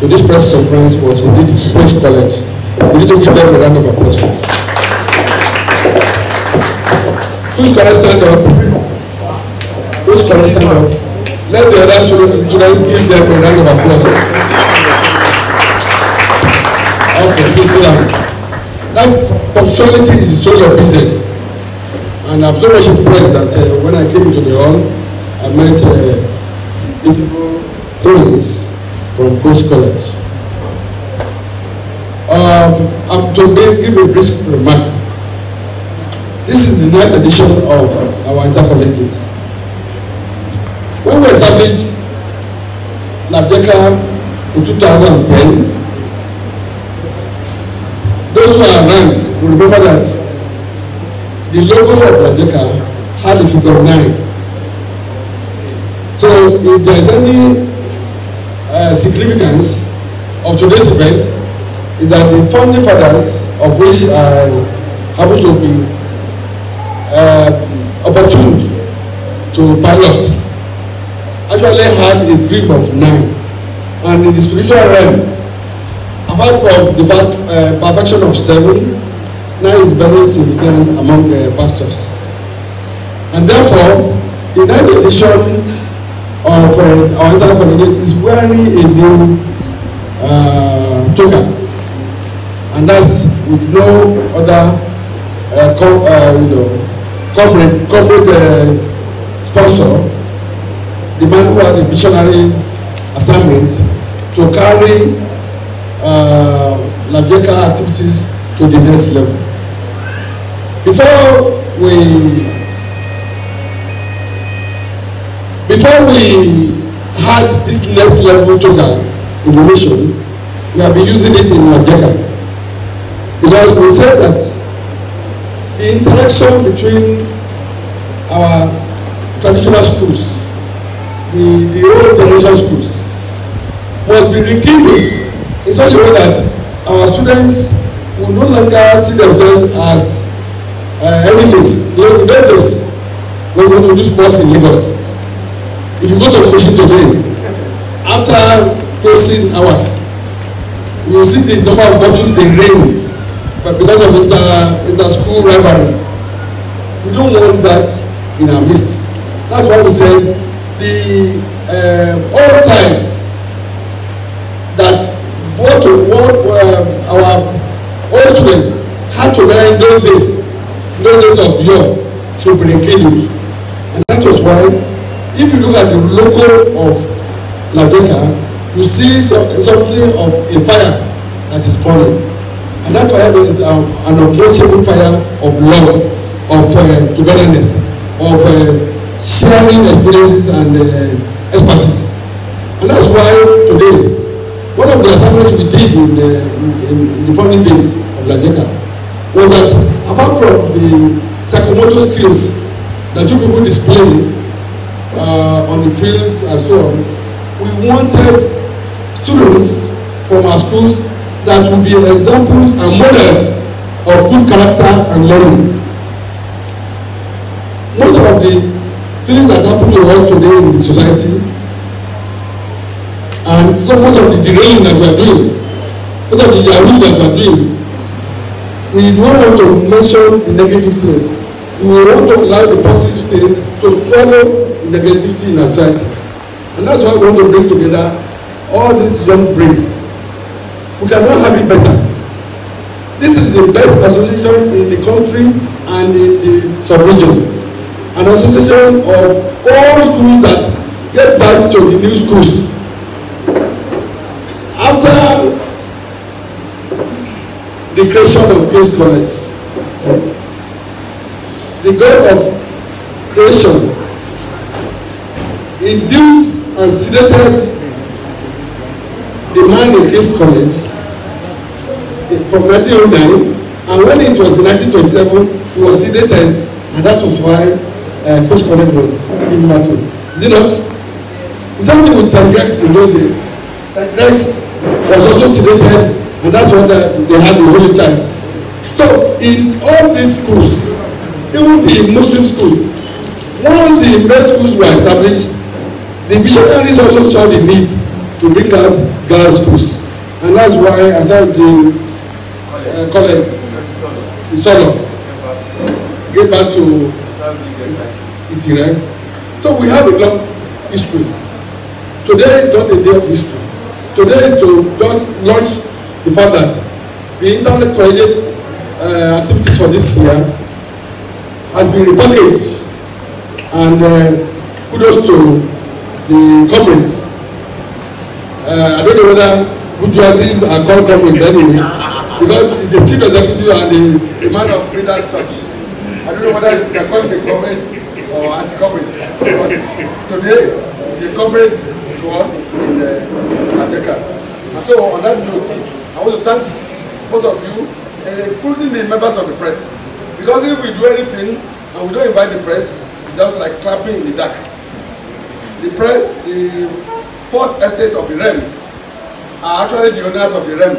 So this press conference was indeed Post College. We need to give them a round of applause, please. Who's going to stand up? Who's going to stand up? Let the other students give them a round of applause. Okay, please sit down. That's punctuality is the soul of business. And I'm so much impressed that when I came into the hall, I met beautiful twins from Coast College. I'm to give a brief remark. This is the 9th edition of our Intercollegiate. When we established Labjeka in 2010, those who are around will remember that the logo of Labjeka had a figure 9. So if there is any significance of today's event, is that the founding fathers, of which I happen to be opportune to pilot, actually had a dream of 9. And in the spiritual realm, apart from the perfection of 7, 9 is very significant among pastors. And therefore, the 9th edition of our Intercollegiate is wearing a new toga. And that's with no other comrade sponsor, the man who had the visionary assignment to carry Labjeka activities to the next level. Before we had this next level toga in the nation, we have been using it in Labjeka. Because we said that the interaction between our traditional schools, the old generation schools, must be rekindled in such a way that our students will no longer see themselves as enemies. In those days, when we want to do sports in Lagos, if you go to the machine today, after closing hours, you will see the number of bottles they rain. But because of inter-school rivalry, we don't want that in our midst. That's why we said the old times that what our old students had to learn in those days of yore should be rekindled. And that was why, if you look at the logo of Labjeka, you see something of a fire that is burning. And that fire is an unquenchable fire of love, of togetherness, of sharing experiences and expertise. And that's why today, one of the assignments we did in the founding days of Labjeka was that apart from the psychomotor skills that you people display on the field and so on, we wanted students from our schools that will be examples and models of good character and learning. Most of the things that happen to us today in the society, and so most of the derailing that we are doing, most of the yahoo that we are doing, we don't want to mention the negative things. We want to allow the positive things to swallow the negativity in our society. And that's why we want to bring together all these young brains. We cannot have it better. This is the best association in the country and in the sub-region. An association of all schools that get back to the new schools. the creation of Queen's College. The God of creation induced and sedated the man in Queen's College from 1909, and when it was in 1927, he was sedated, and that was why Queen's College was in battle. Is it not? The same thing with St. Greg's in those days. St. Greg's was also sedated, and that's what they had the Holy Child. So in all these schools, even the Muslim schools, once the male schools were established, the missionaries also saw the need to bring out girls' schools, and that's why I said the college, the Solo, get back to Itire. So we have a long history. Today is not a day of history. Today is to just launch the fact that the Intercollegiate activities for this year has been repackaged, and kudos to the comrades. I don't know whether bourgeoisies are called comrades anyway, because it's a chief executive and a man of leaders touch. I don't know whether they are calling the comrade or anti-comrade, but today it's a comrade to us in Ateka. And so on that note, I want to thank most of you, including the members of the press, because if we do anything and we don't invite the press, it's just like clapping in the dark. The press, the fourth estate of the REM, are actually the owners of the REM,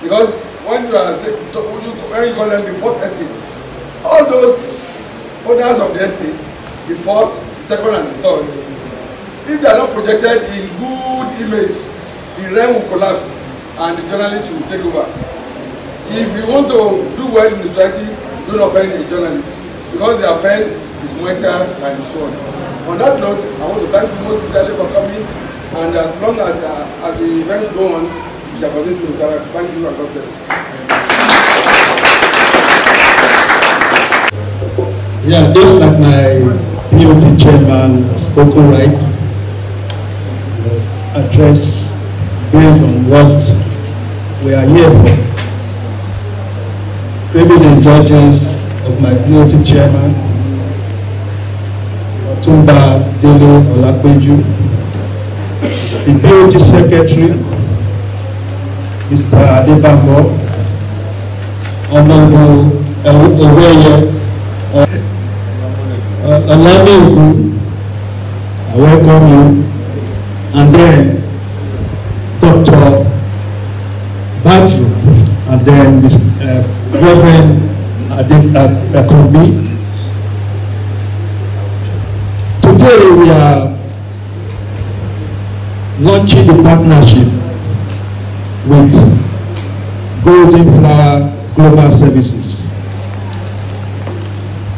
because when you call them the fourth estate, all those owners of the estate, the first, second, and the third, if they are not projected in good image, the REM will collapse and the journalists will take over. If you want to do well in the society, don't offend the journalists, because their pen is mightier than the sword. On that note, I want to thank you most sincerely for coming, and as long as the events go on, we shall continue to interact. Thank you and God bless. Yeah, just like my POT chairman has spoken right, address based on what we are here for. President judges of my POT chairman, Otumba Dele Olapeju, the POT secretary, Mr. Adebambo, Honorable Oweye, Olamiwu, I welcome you, and then Dr. Badru, and then Reverend Akombi. Today we are launching the partnership with Golden Flower Global Services.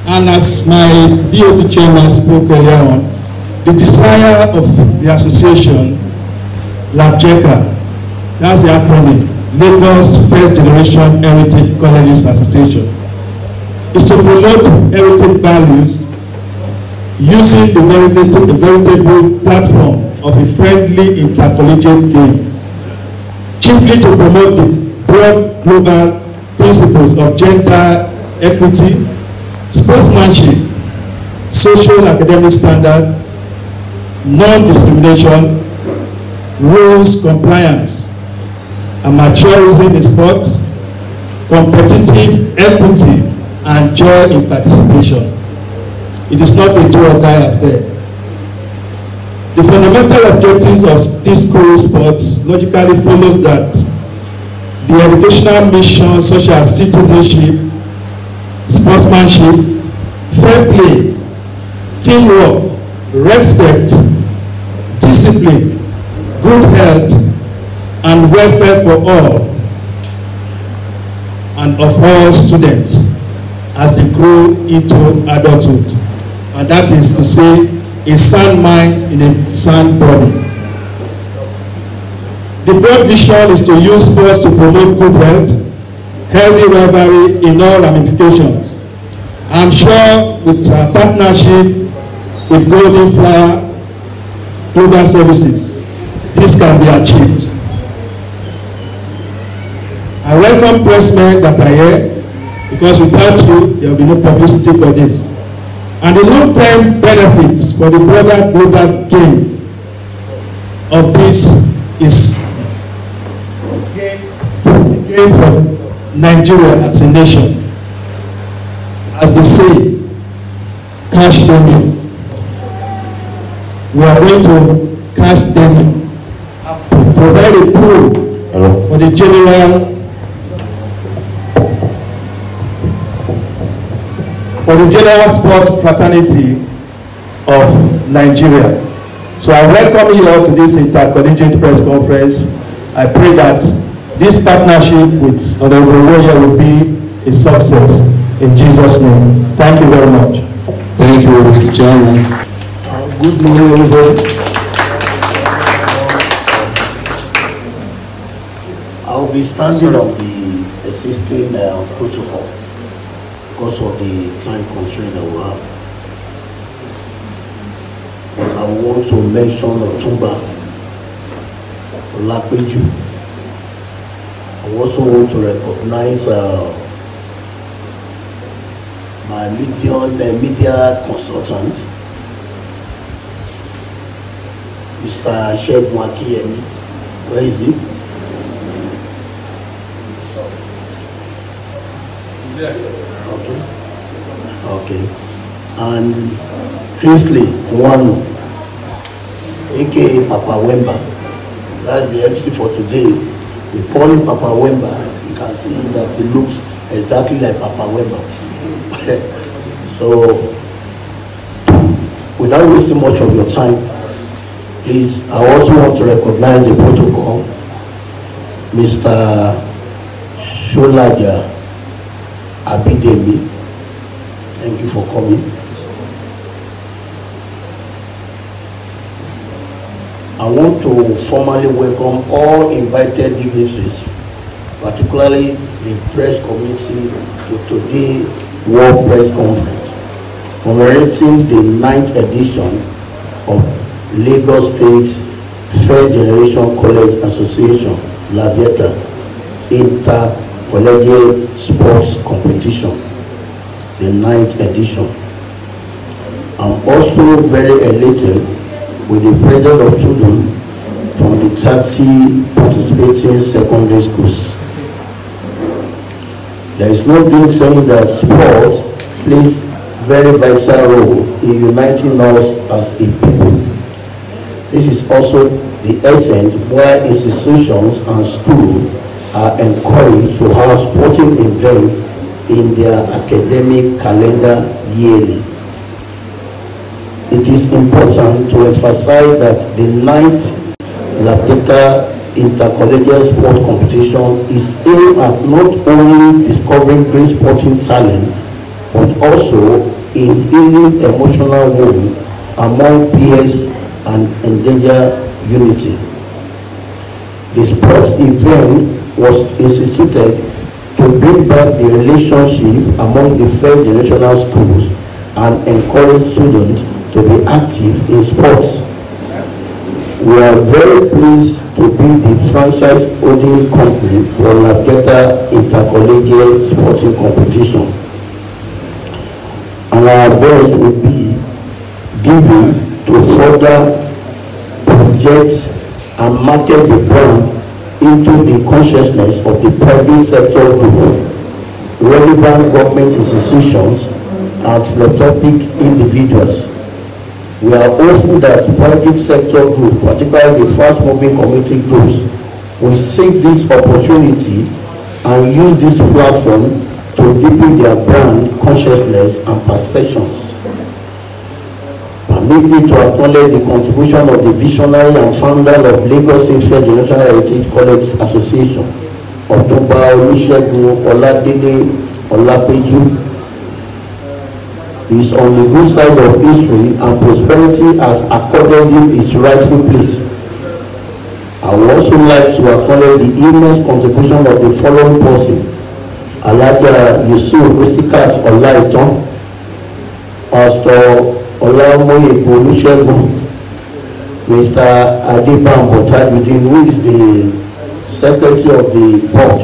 And as my BOT chairman spoke earlier on, the desire of the association, LABJECA, that's the acronym, Lagos First Generation Heritage Colleges Association, is to promote heritage values using the veritable platform of a friendly intercollegiate games, chiefly to promote the broad global principles of gender equity, sportsmanship, social academic standards, non-discrimination, rules compliance, amateurism in sports, competitive equity, and joy in participation. It is not a do or die affair. The fundamental objectives of this school sports logically follows that the educational missions such as citizenship, sportsmanship, fair play, teamwork, respect, discipline, good health, and welfare for all and of all students as they grow into adulthood. And that is to say, a sound mind in a sound body. The broad vision is to use sports to promote good health, healthy rivalry in all ramifications. I'm sure with our partnership with Golden Flower Global Services, this can be achieved. I welcome pressmen that are here, because without you, there will be no publicity for this. And the long-term benefits for the broader global gain of this is gain for Nigeria as a nation. As they say, cash them. We are going to cash them, provide a pool for the general sport fraternity of Nigeria. So I welcome you all to this intercollegiate press conference. I pray that this partnership with Honorable Royer will be a success in Jesus' name. Thank you very much. Thank you, Mr. Chairman. Good morning, everybody. I'll be standing on the existing protocol because of the time constraint that we have. But I want to mention Otumba Olapeju. I also want to recognize my media consultant, Mr. Shegun Akiyemi. Where is he? Okay. And Kingsley Nwanu, aka Papa Wemba. That's the MC for today. We call him Papa Wemba. You can see that he looks exactly like Papa Wemba. So, without wasting much of your time, please, I also want to recognize the protocol, Mr. Sholaja Abidemi. Thank you for coming. I want to formally welcome all invited dignitaries, particularly the press committee, to today's World Press Conference, commemorating the 9th edition of Lagos State Third Generation College Association, Fiesta, Intercollegiate Sports Competition, the 9th edition. I'm also very elated with the presence of students from the 30 participating secondary schools. There is no saying that sports plays very vital role in uniting us as a people. This is also the essence why institutions and schools are encouraged to have sporting events in their academic calendar yearly. It is important to emphasize that the 9th Lapita Intercollegiate Sport Competition is aimed at not only discovering great sporting talent, but also in healing emotional wounds among peers and engender unity. The sports event was instituted to bring back the relationship among the third generational schools and encourage students to be active in sports. We are very pleased to be the franchise holding company for Lapita Intercollegiate Sporting Competition. And our best will be given to further project and market the brand into the consciousness of the private sector group, relevant government institutions, and philanthropic individuals. We are hopeful that private sector groups, particularly the fast-moving community groups, will seek this opportunity and use this platform to deepen their brand consciousness and perceptions. Permit me to acknowledge the contribution of the visionary and founder of Lagos State Third Generation Heritage College Association, Otumba Olusegun Oladele Olapeju. He is on the good side of history, and prosperity has accorded him its rightful place. I would also like to acknowledge the immense contribution of the following person: Alaja Yusuf Ristikat Olaiton, Pastor Olamoye Olusegun, Mr. Adebambo Tajudeen, who is the secretary of the board,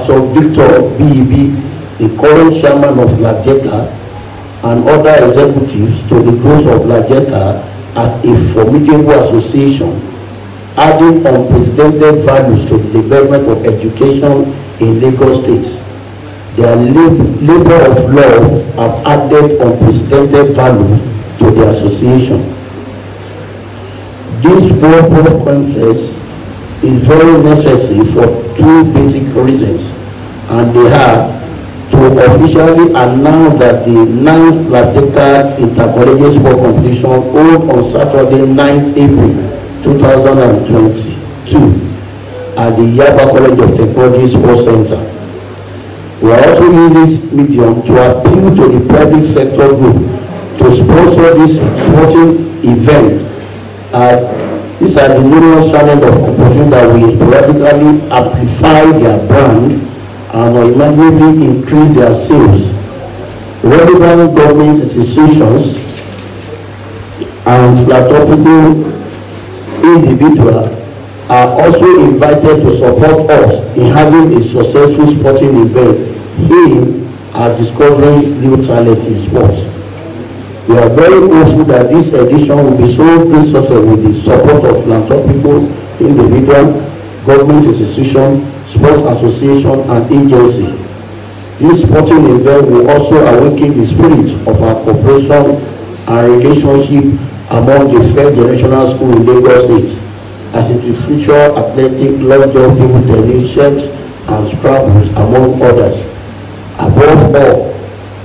Pastor Victor B.E.B., the current chairman of LAJECA, and other executives to the growth of LAJECA as a formidable association, adding unprecedented values to the development of education in Lagos State. Their labor of love have added unprecedented value to the association. This purpose contest is very necessary for two basic reasons, and they are to officially announce that the 9th LAJECA Intercollegiate Sport Competition held on Saturday 9th April 2022 at the Yaba College of Technology Sports Center. We are also using this medium to appeal to the private sector group to sponsor this sporting event. These are the numerous channels of competition that will periodically amplify their brand and immediately increase their sales. Relevant government institutions and philanthropic individuals are also invited to support us in having a successful sporting event aimed at discovering new talent in sports. We are very hopeful that this edition will be so great success with the support of philanthropic individuals, government institutions, sports association and agency. This sporting event will also awaken the spirit of our cooperation and relationship among the first generational school in Lagos State, as it will feature athletic, long jump, table tennis, chess and scrabbles among others. Above all,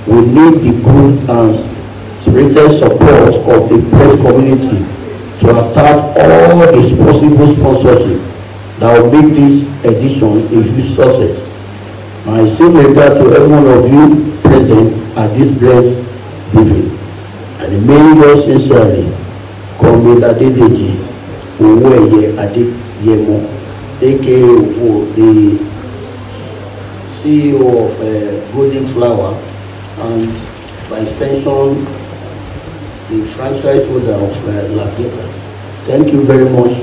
we need the good and spirited support of the press community to attract all the possible sponsorship that will make this edition a huge success. My sincere regard to every one of you present at this blessed briefing. And may you sincerely Comrade Adedeji Owóẹ̀yẹ Adéyẹmọ, aka the CEO of Golden Flower, and by extension the franchise holder of LAJECA. Thank you very much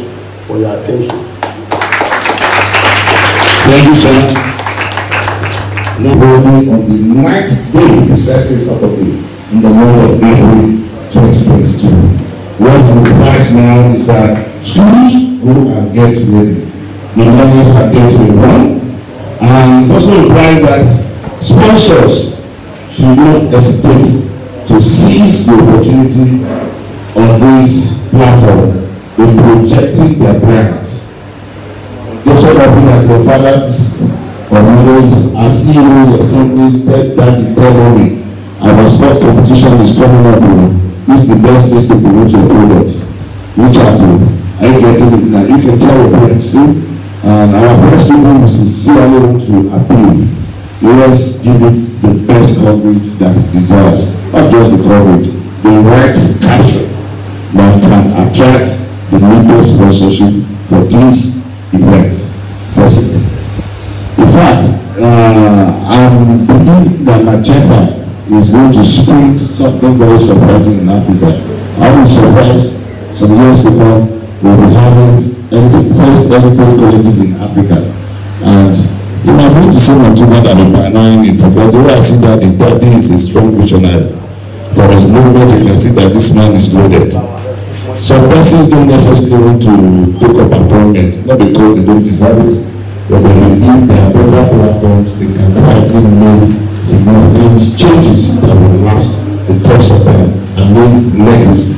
for your attention. Thank you, sir. Now, on the 9th day, precisely Saturday, in the month of April 2022. What we advise now is that schools go and get ready. The learners are there to run, and it also implies that sponsors should not hesitate to seize the opportunity on this platform in projecting their brands. Those of you that your fathers or mothers are CEOs of companies that tell me our sport competition is coming up. This is the best place to promote your product. Reach out to. Are you getting it now? You can tell your parents, see? And our press people sincerely want to appeal. Let's give it the best coverage that it deserves. Not just the coverage, the right capture that can attract the latest sponsorship for this event. In fact, I believe that LAJECA is going to sprint something very surprising in Africa. I will surprise some years to come. We'll be having first heritage colleges in Africa. And you are going to see Montuma that will be pioneering it, because the way I see that is that this is a strong visionary. For his movement, you can see that this man is loaded. Some persons don't necessarily want to take up appointment, not because they don't deserve it, but they believe there are better platforms they can quietly make significant changes that will last the test of time and make legacy.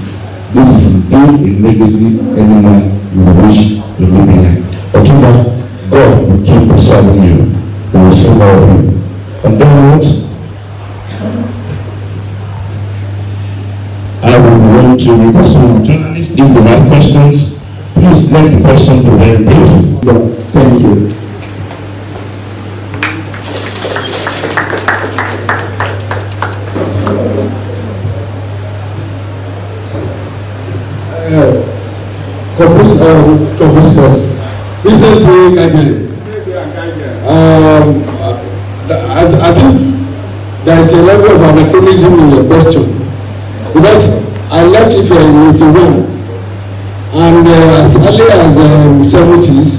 This is indeed a legacy any man will wish to leave behind. Otunba, God will keep preserving you. We will see more of you. And then what? I would want to request from our journalists, if they have questions, please let the question be very brief. Thank you. Commissioners, recently I think there is a level of anachronism in your question, because I left it here in 81, and as early as 70s,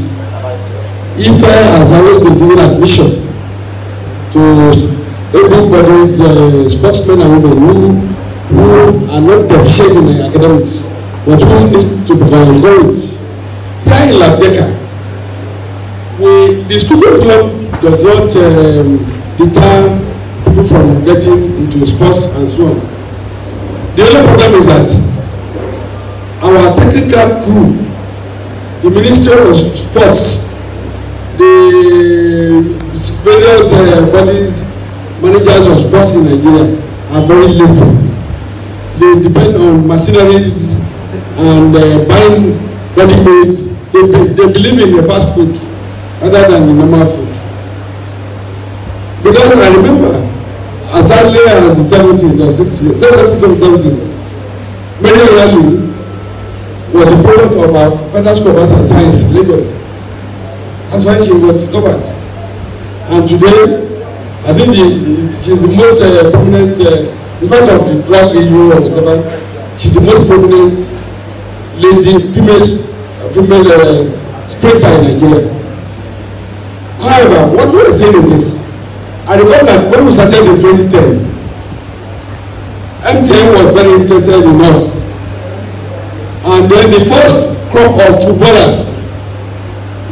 IFE has always been given admission to able-bodied sportsmen and women who are not deficient in academics, but who need to become encouraged. Here in Labdeka, the school curriculum does not deter people from getting into sports and so on. The only problem is that our technical crew, the Ministry of Sports, the various bodies, managers of sports in Nigeria are very lazy. They depend on machineries and buying ready-made. They believe in the fast food rather than the normal food. Because I remember, as early as the 70s or 60s, 70s, Mary Raleigh was a product of our Federal School of Arts and Science in Lagos. That's why she was discovered. And today, I think she's the most prominent, in spite of the drug issue or whatever, she's the most prominent lady, female sprinter in Nigeria. However, what we are saying is this. I recall that when we started in 2010, MTN was very interested in us. And then the first crop of footballers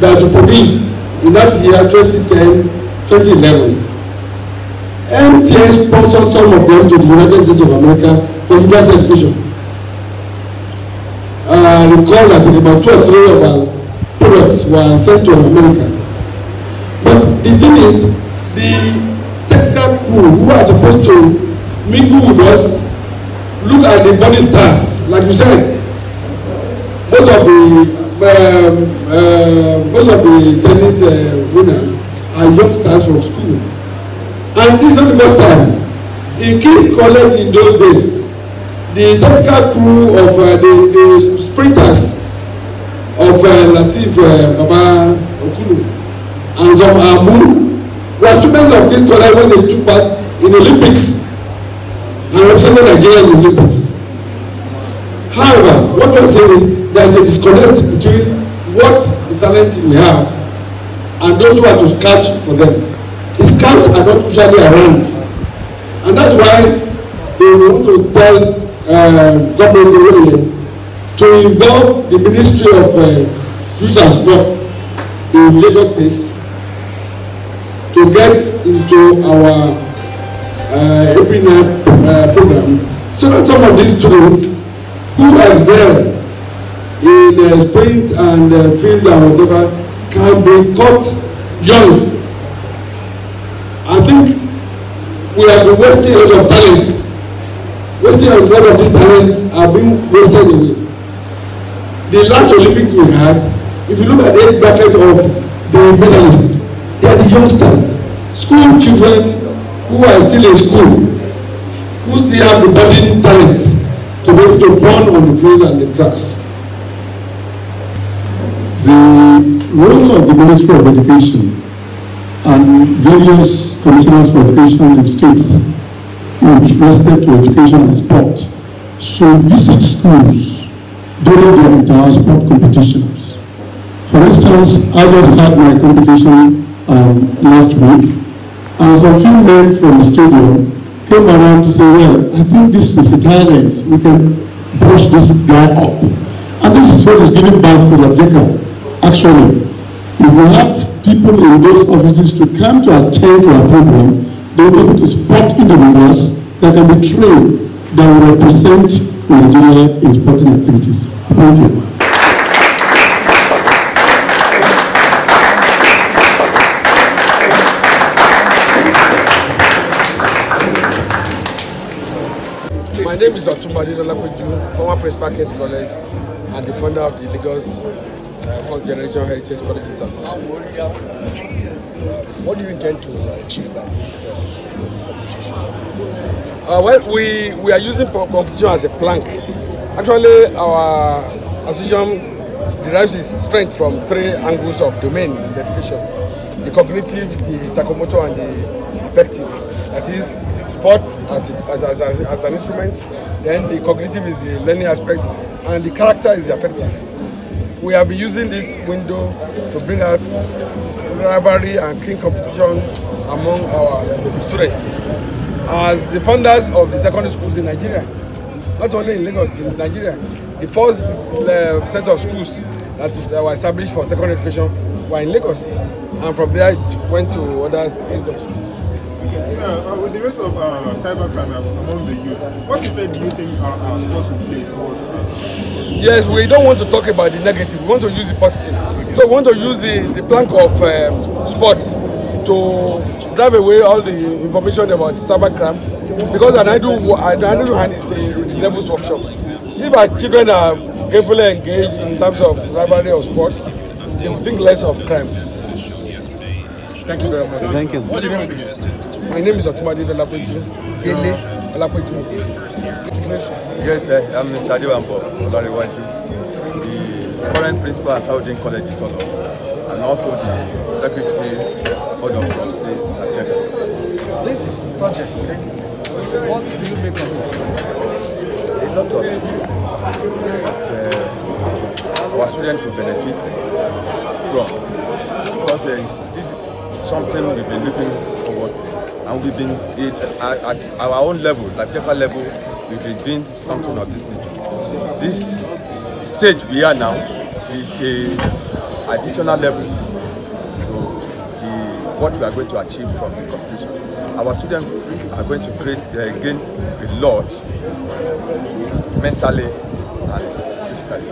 that we produced in that year, 2010, 2011, MTN sponsored some of them to the United States of America for university education. I recall that about 2 or 3 of our products were sent to America. But the thing is, the technical crew who are supposed to mingle with us, look at the body stars, like you said. Most of the tennis winners are youngsters from school, and this is not the first time. In King's College in those days, the technical crew of the sprinters of Latif Baba Okulu and some Abu were students of King's College when they took part in the Olympics and represented Nigeria in the Olympics. However, what we are saying is there is a disconnect between what the talents we have and those who are to scout for them. The scouts are not usually around, and that's why they want to tell government the way to involve the Ministry of Youth and Sports in Lagos State to get into our April 9 program, so that some of these students who excel in sprint and field and whatever can be caught young. I think we have been wasting a lot of talents. Wasting a lot of these talents are being wasted away. The last Olympics we had, if you look at the bracket of the medalists, they are the youngsters, school children who are still in school, who still have the budding talents to be able to burn on the field and the tracks. The role of the Ministry of Education and various commissioners for education in states with respect to education and sport should visit schools during their inter-sport competitions. For instance, I just had my competition last week, and some few men from the stadium came around to say, well, I think this is a talent, we can brush this guy up. And this is what is giving back to Labdeka. Actually, if we have people in those offices to come to attend to our program, they will be able to spot individuals that can be trained that will represent Nigeria in sporting activities. Thank you. My name is Otumba Dolakoju, former principal King's College and the founder of the Lagos First Generation Heritage Colleges Association. What do you intend to achieve by this competition? Well, we are using competition as a plank. Actually, our association derives its strength from 3 angles of domain in the education: the cognitive, the psychomotor, and the affective. That is, sports as an instrument, then the cognitive is the learning aspect, and the character is the affective. We have been using this window to bring out rivalry and keen competition among our students. As the founders of the secondary schools in Nigeria, not only in Lagos, in Nigeria, the first set of schools that were established for secondary education were in Lagos, and from there it went to other states of schools. So, with the rate of cybercrime among the youth, what effect do you think our sports will play towards Yes, we don't want to talk about the negative, we want to use the positive. So we want to use the plank of sports to drive away all the information about cybercrime, because an idle hand is the devil's workshop. If our children are carefully engaged in terms of rivalry or sports, they will think less of crime. Thank you very much. Thank you. What's your name again? My name is Otumade Olapeju. Dele Olapeju. Yes, I'm Mr. Adewambo Olariwaju, the current principal at Intercollegiate and also the secretary for the State at Cheka. This project, what do you make of it? A lot of things that our students will benefit from, because this is something we've been looking forward to, and we've been at our own level, like Cheka level, we've been doing something of this nature. This stage we are now is a additional level to what we are going to achieve from the competition. Our students are going to gain a lot mentally and physically.